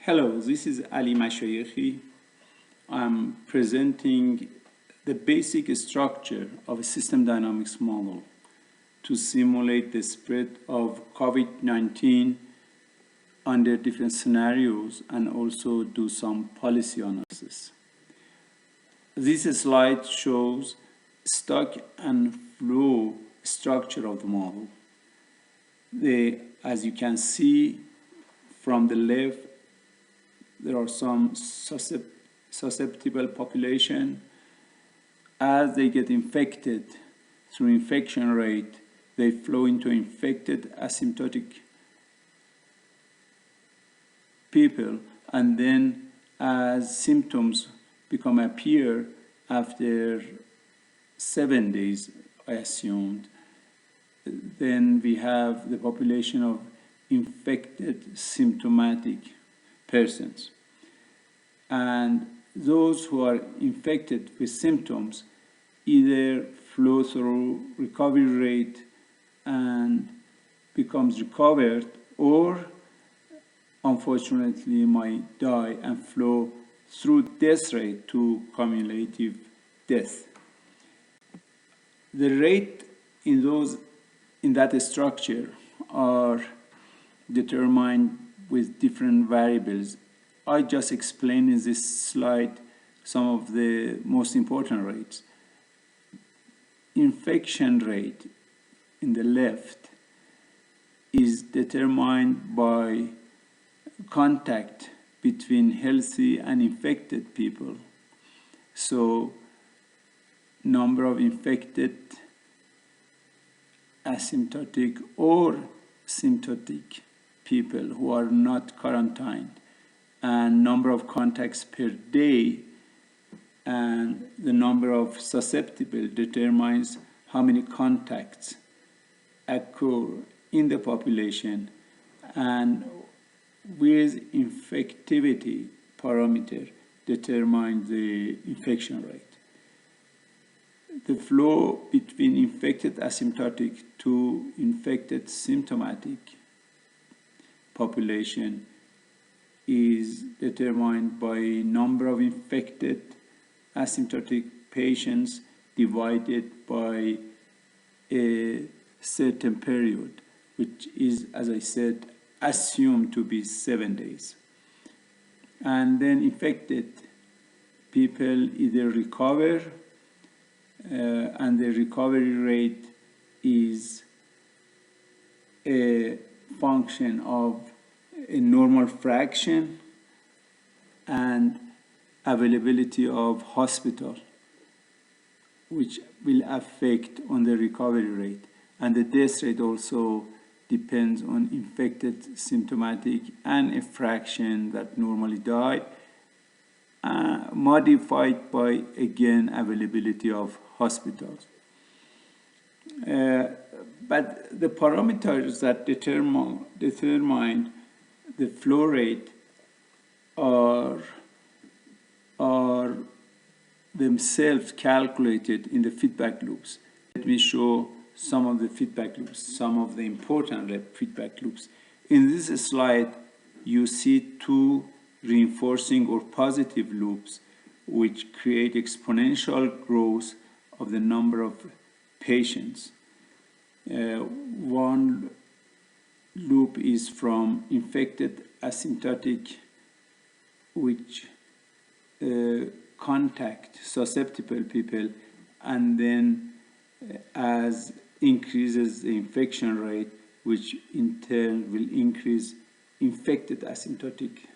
Hello, this is Ali Mashayekhi. I'm presenting the basic structure of a system dynamics model to simulate the spread of COVID-19 under different scenarios and also do some policy analysis. This slide shows stock and flow structure of the model. As you can see from the left, there are some susceptible population. As they get infected through infection rate, they flow into infected asymptomatic people, and then as symptoms appear after 7 days, I assumed, then we have the population of infected symptomatic persons. And those who are infected with symptoms either flow through recovery rate and becomes recovered, or unfortunately might die and flow through death rate to cumulative death. The rate in that structure are determined with different variables. I just explained in this slide some of the most important rates. Infection rate in the left is determined by contact between healthy and infected people. So, number of infected asymptomatic or symptomatic people who are not quarantined, and number of contacts per day, and the number of susceptible determines how many contacts occur in the population, and with infectivity parameter determine the infection rate. The flow between infected asymptomatic to infected symptomatic population is determined by number of infected asymptomatic patients divided by a certain period, which is, as I said, assumed to be 7 days. And then infected people either recover, and the recovery rate is a function of a normal fraction and availability of hospital, which will affect on the recovery rate. And the death rate also depends on infected symptomatic and a fraction that normally die, modified by, again, availability of hospitals. But the parameters that determine the flow rate are themselves calculated in the feedback loops. Let me show some of the feedback loops, some of the important feedback loops. In this slide, you see two reinforcing or positive loops which create exponential growth of the number of patients. One loop is from infected asymptomatic, which contact susceptible people, and then as increases the infection rate, which in turn will increase infected asymptomatic.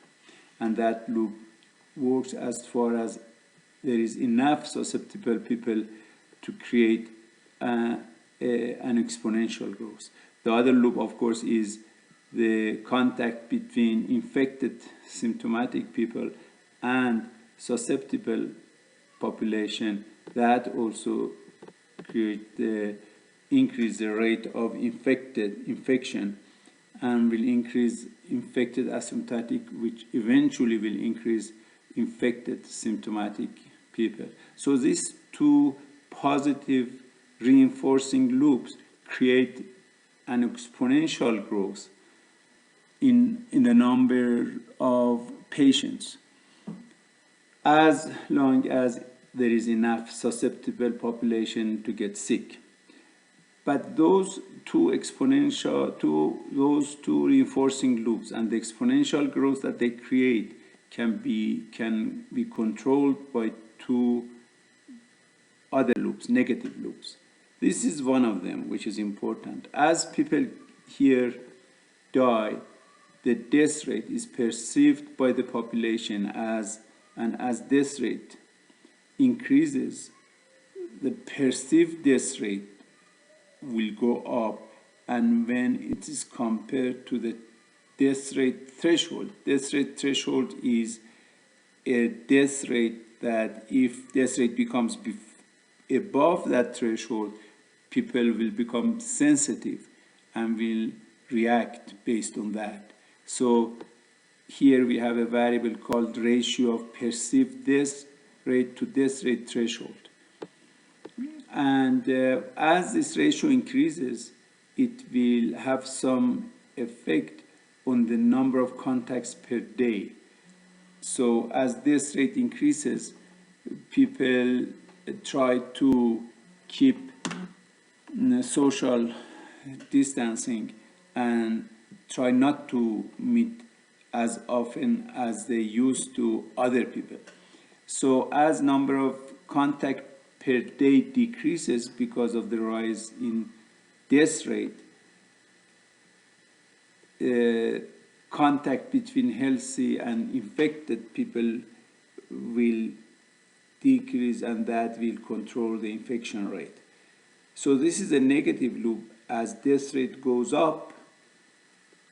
And that loop works as far as there is enough susceptible people to create an exponential growth. The other loop, of course, is the contact between infected symptomatic people and susceptible population. That also increase the rate of infection and will increase infected asymptomatic, which eventually will increase infected symptomatic people. So these two positive reinforcing loops create an exponential growth in the number of patients, as long as there is enough susceptible population to get sick. But those two reinforcing loops and the exponential growth that they create can be controlled by two other loops, negative loops. This is one of them, which is important. As people here die, the death rate is perceived by the population as death rate increases, the perceived death rate will go up, and when it is compared to the death rate threshold is a death rate that if death rate becomes above that threshold, people will become sensitive and will react based on that. So here we have a variable called ratio of perceived death rate to death rate threshold. And as this ratio increases, it will have some effect on the number of contacts per day. So as this rate increases, people try to keep social distancing and try not to meet as often as they used to other people. So as number of contact per day decreases because of the rise in death rate, contact between healthy and infected people will decrease, and that will control the infection rate. So this is a negative loop. As death rate goes up,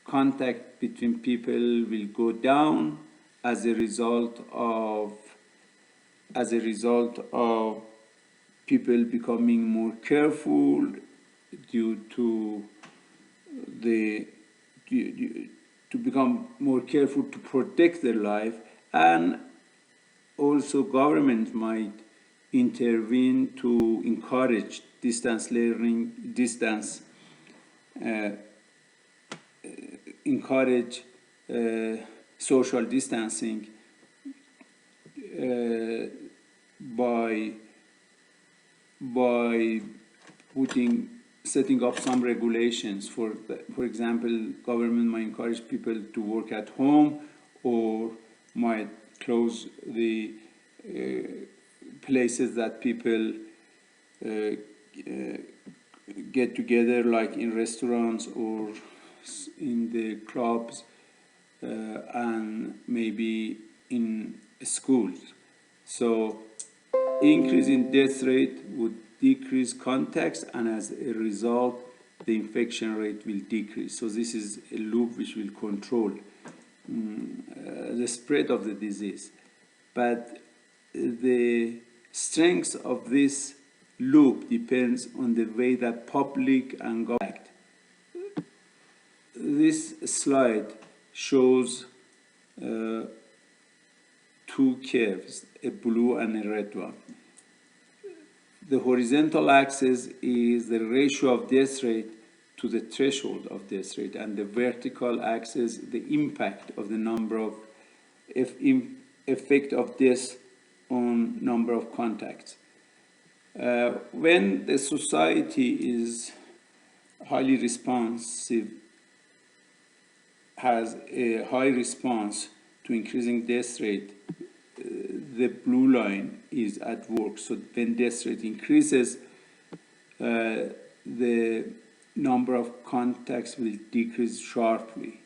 contact between people will go down as a result of people becoming more careful to become more careful to protect their life, and also government might intervene to encourage distance learning, encourage social distancing by setting up some regulations. For example, government might encourage people to work at home, or might close the places that people get together, like in restaurants or in the clubs, and maybe in schools. So increase in death rate would decrease contacts, and as a result, the infection rate will decrease. So this is a loop which will control the spread of the disease. But the strength of this loop depends on the way that public and government act. This slide shows two curves, a blue and a red one. The horizontal axis is the ratio of death rate to the threshold of death rate, and the vertical axis, the impact of the number of effect of death on number of contacts. When the society is highly responsive, has a high response to increasing death rate, the blue line is at work. So when death rate increases, the number of contacts will decrease sharply.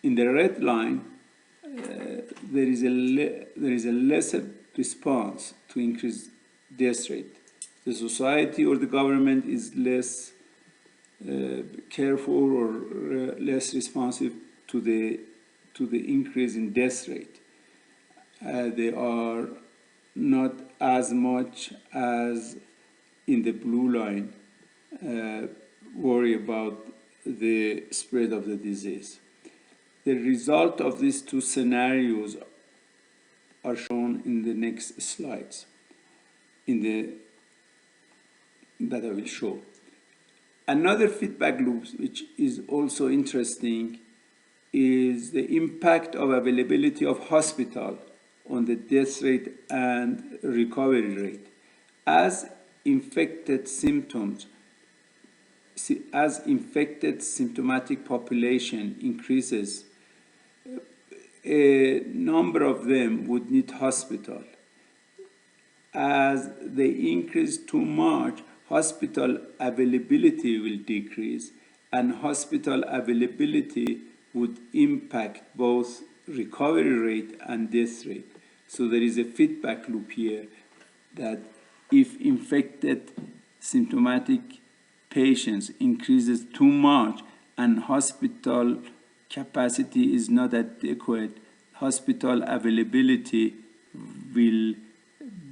In the red line, there is a lesser response to increase death rate. The society or the government is less careful or less responsive to the increase in death rate. They are not as much as in the blue line worry about the spread of the disease. The result of these two scenarios are shown in the next slides that I will show. Another feedback loop which is also interesting is the impact of availability of hospital on the death rate and recovery rate. As infected symptomatic population increases, a number of them would need hospital. As they increase too much, hospital availability will decrease, and hospital availability would impact both recovery rate and death rate. So there is a feedback loop here that if infected symptomatic patients increases too much and hospital capacity is not adequate, hospital availability will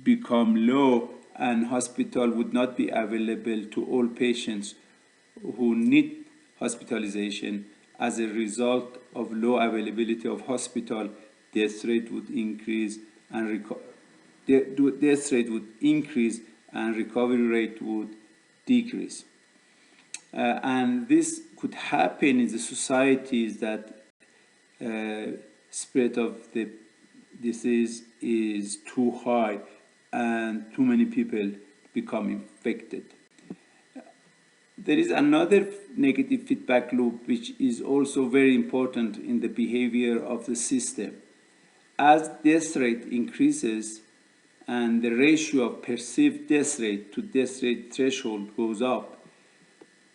become low and hospital would not be available to all patients who need hospitalization. As a result of low availability of hospital, death rate would increase and recovery rate would decrease. And this could happen in the societies that spread of the disease is too high and too many people become infected. There is another negative feedback loop which is also very important in the behavior of the system. As death rate increases and the ratio of perceived death rate to death rate threshold goes up,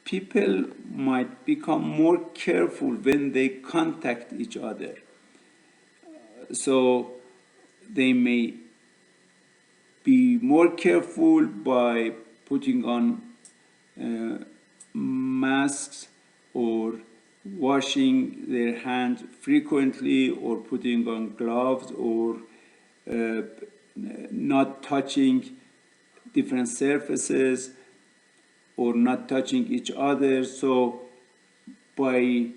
people might become more careful when they contact each other. So they may be more careful by putting on masks or washing their hands frequently or putting on gloves or not touching different surfaces or not touching each other. So by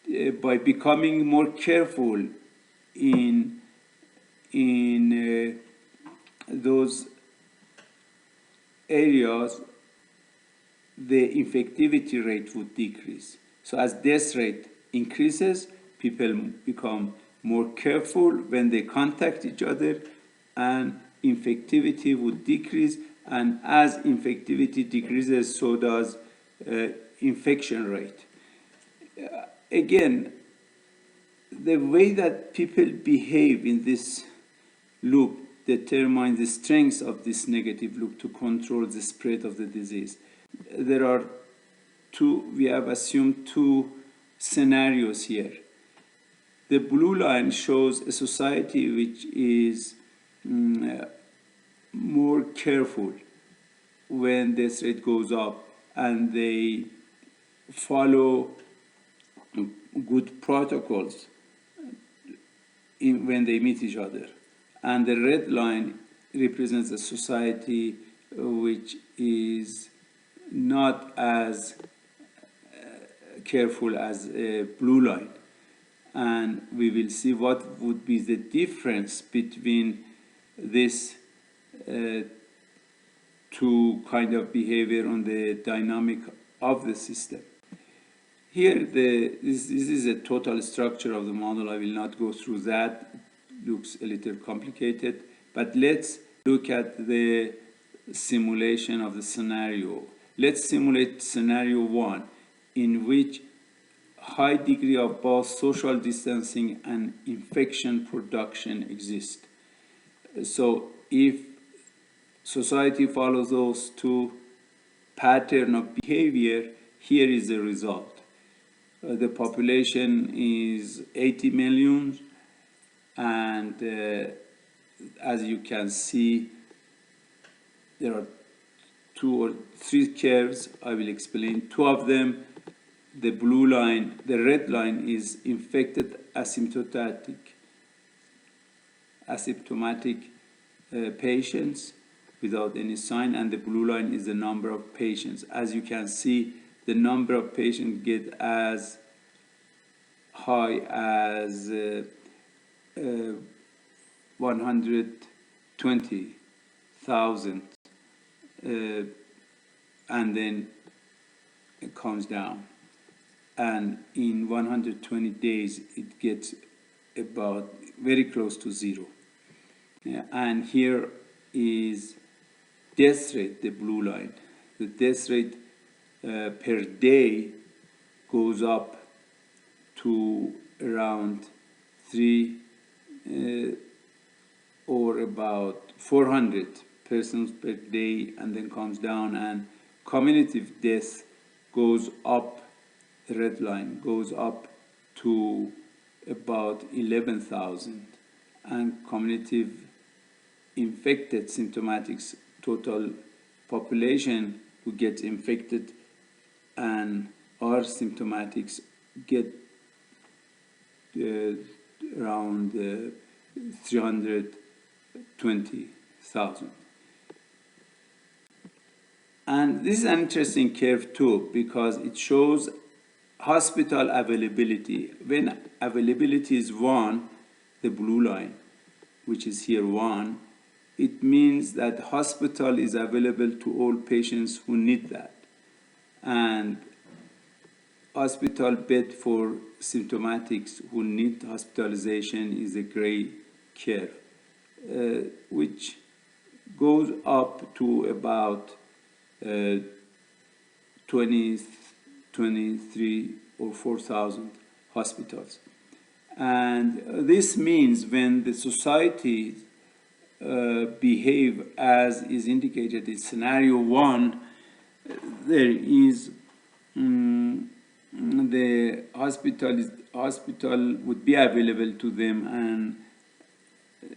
becoming more careful in those areas, the infectivity rate would decrease. So as death rate increases, people become more careful when they contact each other, and infectivity would decrease. And as infectivity decreases, so does infection rate. Again, the way that people behave in this loop determines the strength of this negative loop to control the spread of the disease. There are we have assumed two scenarios here. The blue line shows a society which is more careful when death rate goes up and they follow good protocols when they meet each other. And the red line represents a society which is not as careful as a blue line. And we will see what would be the difference between this two kind of behavior on the dynamic of the system. Here, this is a total structure of the model. I will not go through that. It looks a little complicated. But let's look at the simulation of the scenario. Let's simulate scenario 1, in which high degree of both social distancing and infection production exist. So if society follows those two patterns of behavior, here is the result. The population is 80 million, and as you can see, there are 2 or 3 curves. I will explain 2 of them. The blue line, the red line is infected asymptomatic patients without any sign, and the blue line is the number of patients. As you can see, the number of patients get as high as 120,000, and then it comes down. and in 120 days it gets about very close to zero. And here is death rate, the blue line. The death rate per day goes up to around 3 or about 400 persons per day, and then comes down, and cumulative death goes up, the red line goes up to about 11,000, and cumulative infected symptomatics, total population who gets infected and are symptomatics, get around 320,000. And this is an interesting curve too, because it shows hospital availability. When availability is 1, the blue line, which is here 1, it means that hospital is available to all patients who need that. And hospital bed for symptomatics who need hospitalization is a gray curve, which goes up to about 23 or 4,000 hospitals. And this means when the society behave as is indicated in scenario 1, there is the hospital would be available to them, and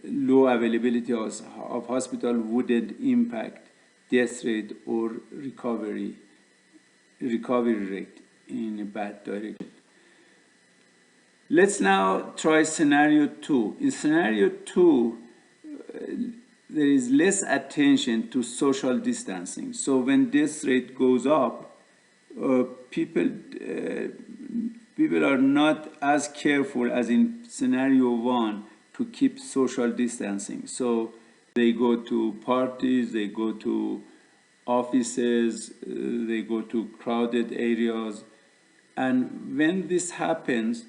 low availability of hospital wouldn't impact death rate or recovery rate in a bad direction. Let's now try scenario 2. In scenario 2, there is less attention to social distancing. So when death rate goes up, people are not as careful as in scenario 1 to keep social distancing. So they go to parties, they go to offices, they go to crowded areas. And when this happens,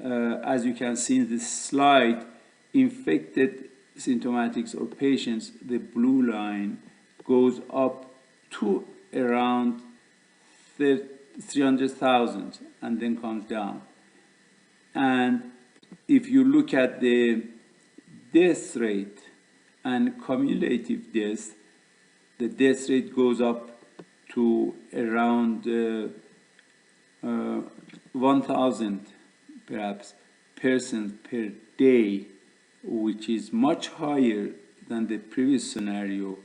as you can see in this slide, infected symptomatics or patients, the blue line goes up to around 300,000 and then comes down. And if you look at the death rate and cumulative death, the death rate goes up to around 1,000 perhaps persons per day, which is much higher than the previous scenario.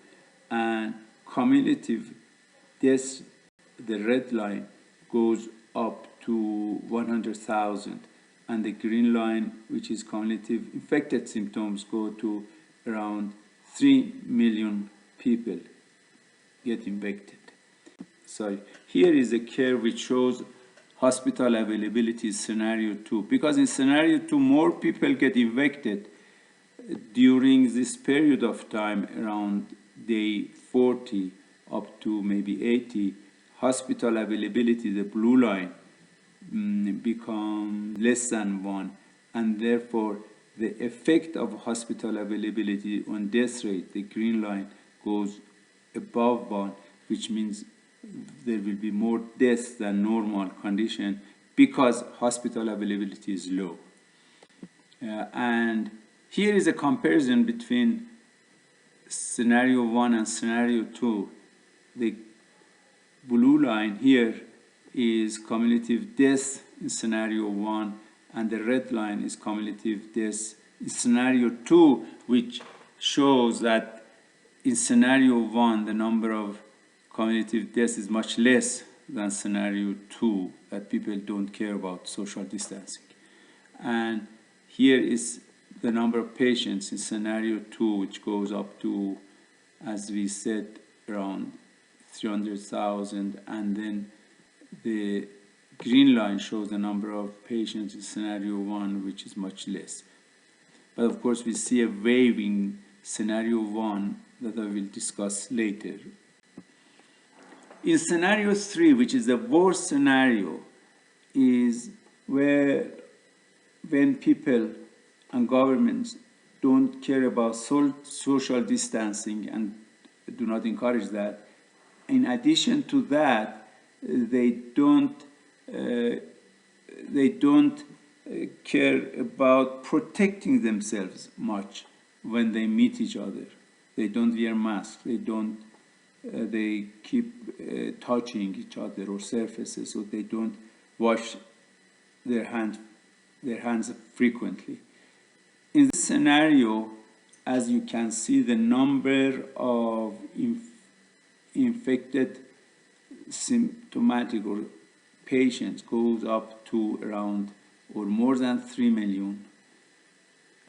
And cumulative deaths, the red line, goes up to 100,000, and the green line, which is cumulative infected symptoms, go to around 3 million people get infected. Sorry, here is a curve which shows hospital availability scenario 2, because in scenario 2 more people get infected during this period of time, around day 40 up to maybe 80. Hospital availability, the blue line, become less than 1, and therefore the effect of hospital availability on death rate, the green line, goes above 1, which means there will be more deaths than normal condition because hospital availability is low. And here is a comparison between scenario 1 and scenario 2. The blue line here is cumulative death in scenario 1, and the red line is cumulative death in scenario 2, which shows that in scenario 1 the number of cumulative deaths is much less than scenario 2, that people don't care about social distancing. And here is the number of patients in scenario 2, which goes up to, as we said, around 300,000, and then the green line shows the number of patients in scenario 1, which is much less. But of course we see a wave in scenario 1 that I will discuss later. In scenario 3, which is the worst scenario, is where when people and governments don't care about social distancing and do not encourage that. In addition to that, they don't care about protecting themselves much when they meet each other. They don't wear masks. They keep touching each other or surfaces, so they don't wash their hands frequently. In this scenario, as you can see, the number of infected symptomatic or patients goes up to around or more than 3 million,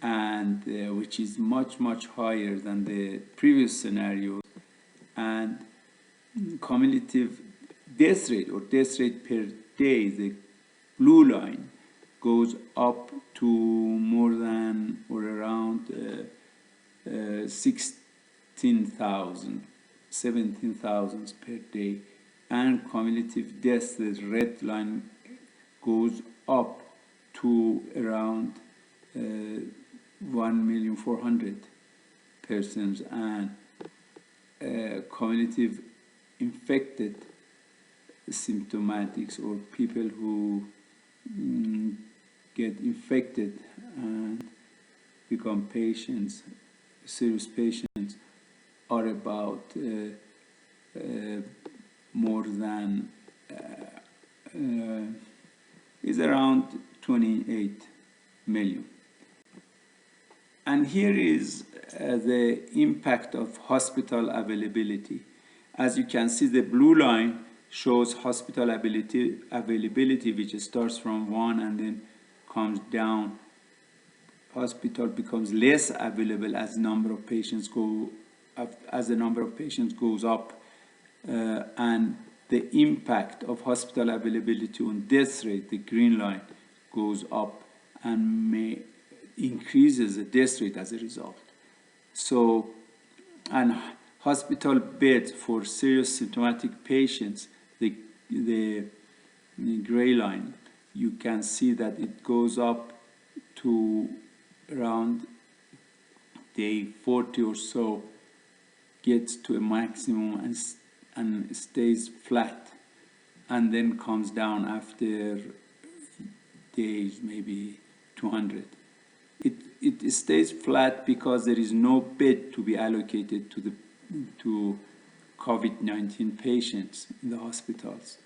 and which is much higher than the previous scenario. And cumulative death rate or death rate per day, the blue line, goes up to more than or around 16,000, 17,000 per day, and cumulative deaths, the red line, goes up to around 1,400,000 persons, and cumulative infected symptomatics or people who get infected and become patients, serious patients, are about more than is around 28 million. And here is the impact of hospital availability. As you can see, the blue line shows hospital availability, which starts from 1 and then comes down. Hospital becomes less available as the number of patients goes up, and the impact of hospital availability on death rate, the green line, goes up and increases the death rate as a result. So, and hospital beds for serious symptomatic patients, the gray line, you can see that it goes up to around day 40 or so, gets to a maximum and stays flat, and then comes down after days, maybe 200. It stays flat because there is no bed to be allocated to COVID-19 patients in the hospitals,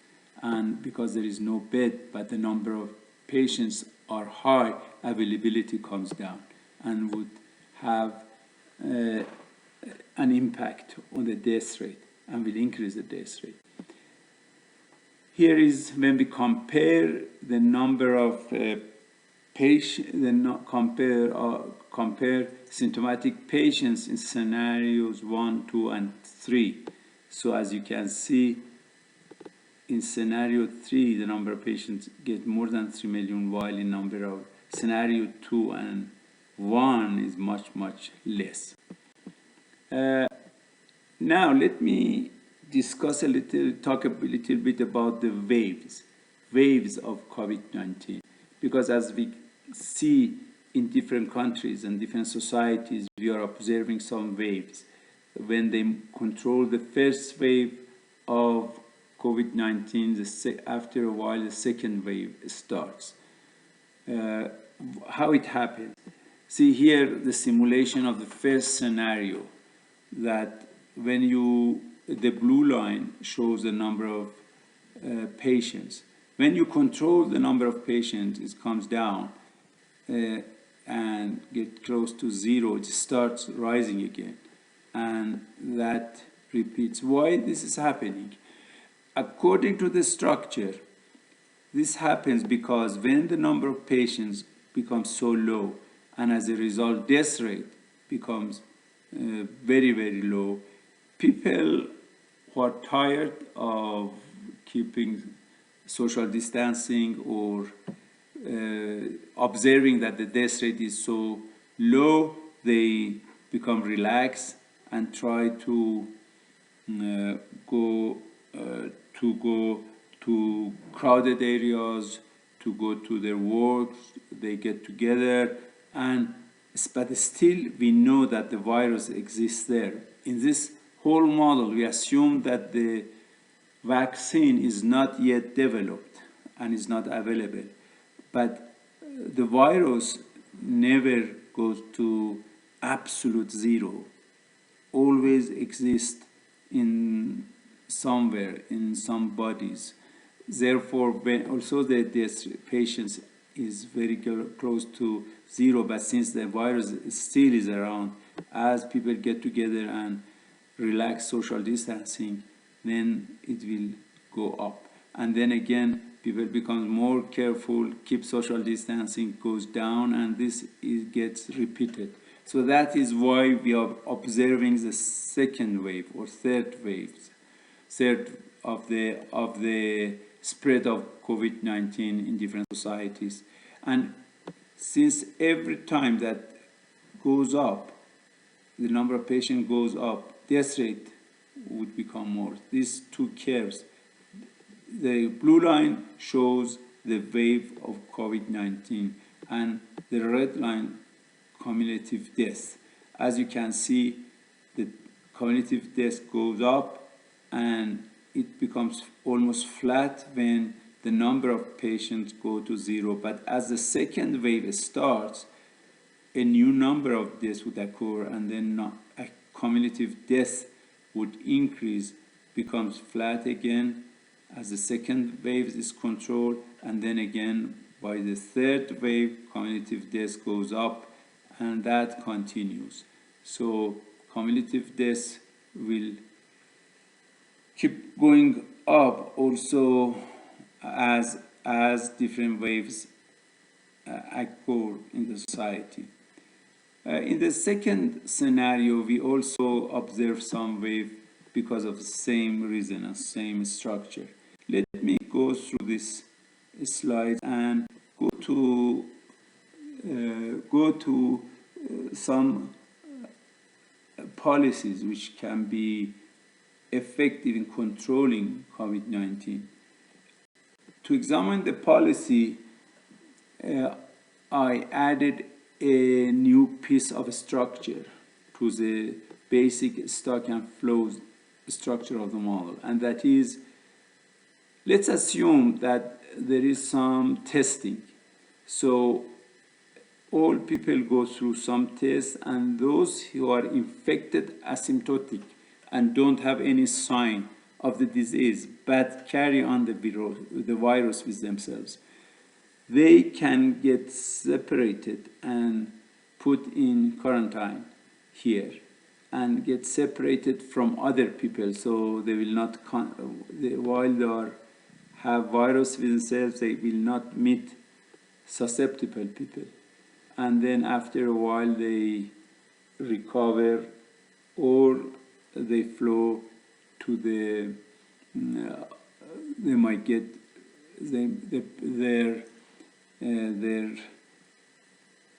and because there is no bed but the number of patients are high, availability comes down and would have an impact on the death rate and will increase the death rate. Here is when we compare the number of compare symptomatic patients in scenarios 1, 2, and 3. So as you can see, in scenario 3, the number of patients get more than 3 million, while in number of scenario 2 and 1 is much less. Now let me discuss talk a little bit about the waves of COVID-19, because as we see in different countries and different societies, we are observing some waves. When they control the first wave of COVID-19, after a while the second wave starts. How it happens? See here the simulation of the first scenario, that when the blue line shows the number of patients. When you control the number of patients, it comes down and get close to 0, it starts rising again. And that repeats. Why this is happening? According to the structure, this happens because when the number of patients becomes so low, and as a result death rate becomes very low, people who are tired of keeping social distancing or observing that the death rate is so low, they become relaxed and try to go to crowded areas to go to their work, they get together, but still we know that the virus exists there. In this whole model, we assume that the vaccine is not yet developed and is not available. But the virus never goes to absolute zero, always exists in somewhere, in some bodies. Therefore, when also this patients is very close to zero, but since the virus still is around, as people get together and relax social distancing, then it will go up. And then again, people become more careful, keep social distancing, goes down, and this gets repeated. So that is why we are observing the second wave or third of the spread of COVID-19 in different societies. And since every time that goes up, the number of patients goes up, death rate would become more. These two curves, the blue line shows the wave of COVID-19 and the red line cumulative death. As you can see, the cumulative death goes up and it becomes almost flat when the number of patients go to zero. But as the second wave starts, a new number of deaths would occur, and then a cumulative death would increase, becomes flat again as the second wave is controlled, and then again by the third wave, cumulative death goes up, and that continues. So cumulative death will keep going up also as different waves occur in the society. In the second scenario, we also observe some wave because of the same reason and same structure. Let me go through this slide and go to some policies which can be effective in controlling COVID-19. To examine the policy, I added a new piece of structure to the basic stock and flow structure of the model, and that is, let's assume that there is some testing. So all people go through some tests, and those who are infected asymptotic and don't have any sign of the disease but carry on the virus with themselves, they can get separated and put in quarantine here and get separated from other people, so they will not, while they have virus with themselves, they will not meet susceptible people. And then after a while they recover, or they flow to they might get their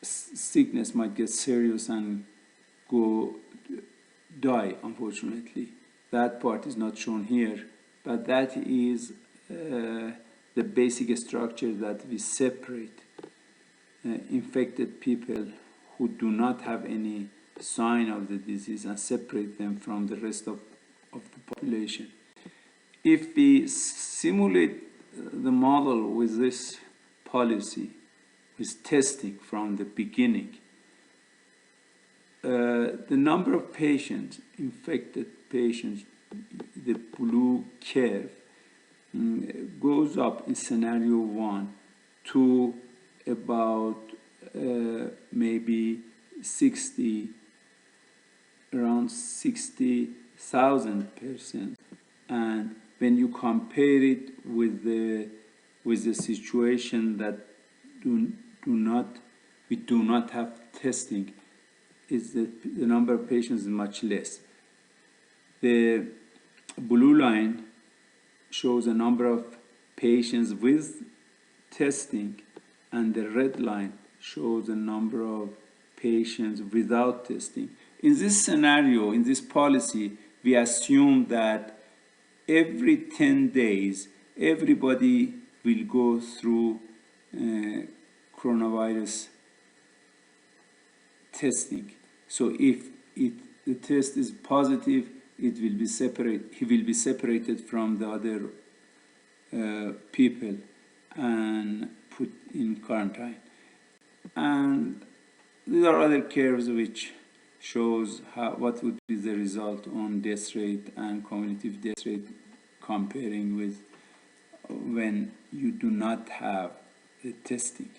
sickness might get serious and die, unfortunately. That part is not shown here, but that is the basic structure that we separate infected people who do not have any sign of the disease and separate them from the rest of the population. If we simulate the model with this policy, with testing from the beginning, the number of patients, infected patients, the blue curve, goes up in scenario 1 to about maybe around 60,000 persons. And when you compare it with the situation that we do not have testing, is the number of patients is much less. The blue line shows a number of patients with testing, and the red line shows a number of patients without testing. In this scenario, in this policy, we assume that every 10 days, everybody will go through coronavirus testing. So if the test is positive, it will be he will be separated from the other people and put in quarantine. And there are other curves which shows what would be the result on death rate and cumulative death rate comparing with when you do not have the testing.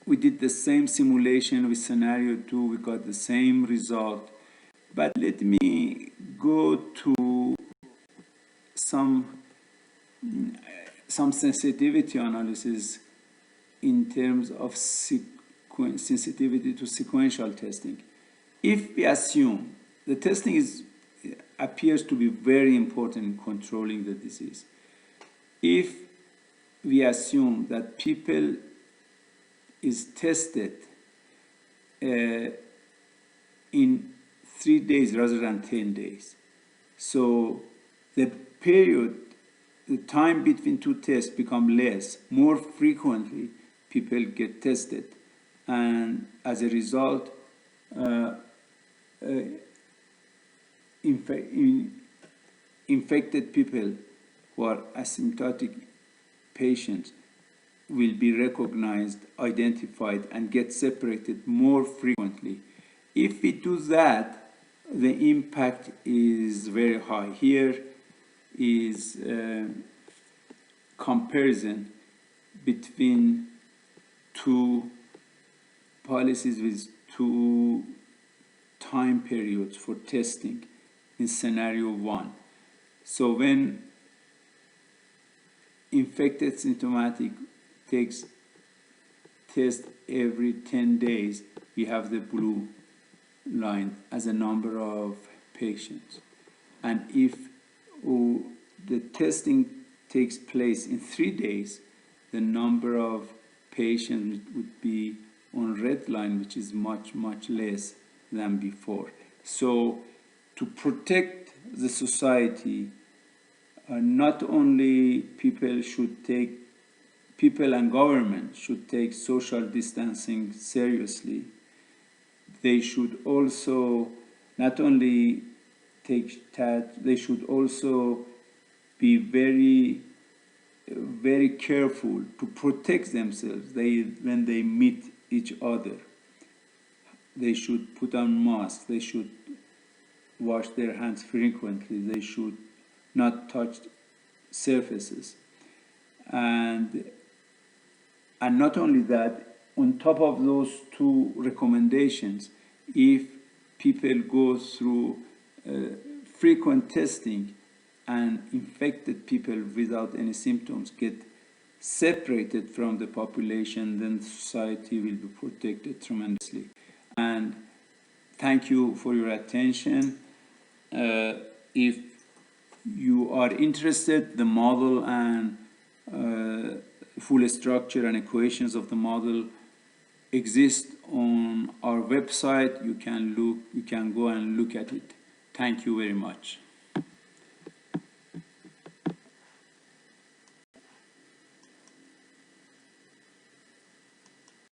We did the same simulation with scenario 2, we got the same result, but let me go to some sensitivity analysis in terms of sensitivity to sequential testing. If we assume the testing appears to be very important in controlling the disease, if we assume that people is tested in 3 days rather than 10 days, so the time between two tests become less, more frequently people get tested, and as a result infected people who are asymptomatic patients will be recognized, identified, and get separated more frequently. If we do that, the impact is very high. Here is a comparison between two policies with two time periods for testing in scenario 1. So when infected symptomatic takes test every 10 days, we have the blue line as a number of patients. And if the testing takes place in 3 days, the number of patients would be on red line, which is much, much less than before. So to protect the society, not only people and government should take social distancing seriously, they should also not only they should also be very, very careful to protect themselves when they meet each other. They should put on masks, they should wash their hands frequently, they should not touch surfaces. And not only that, on top of those two recommendations, if people go through frequent testing and infected people without any symptoms get separated from the population, then society will be protected tremendously. And thank you for your attention. If you are interested, the model and full structure and equations of the model exist on our website. You can go and look at it. Thank you very much.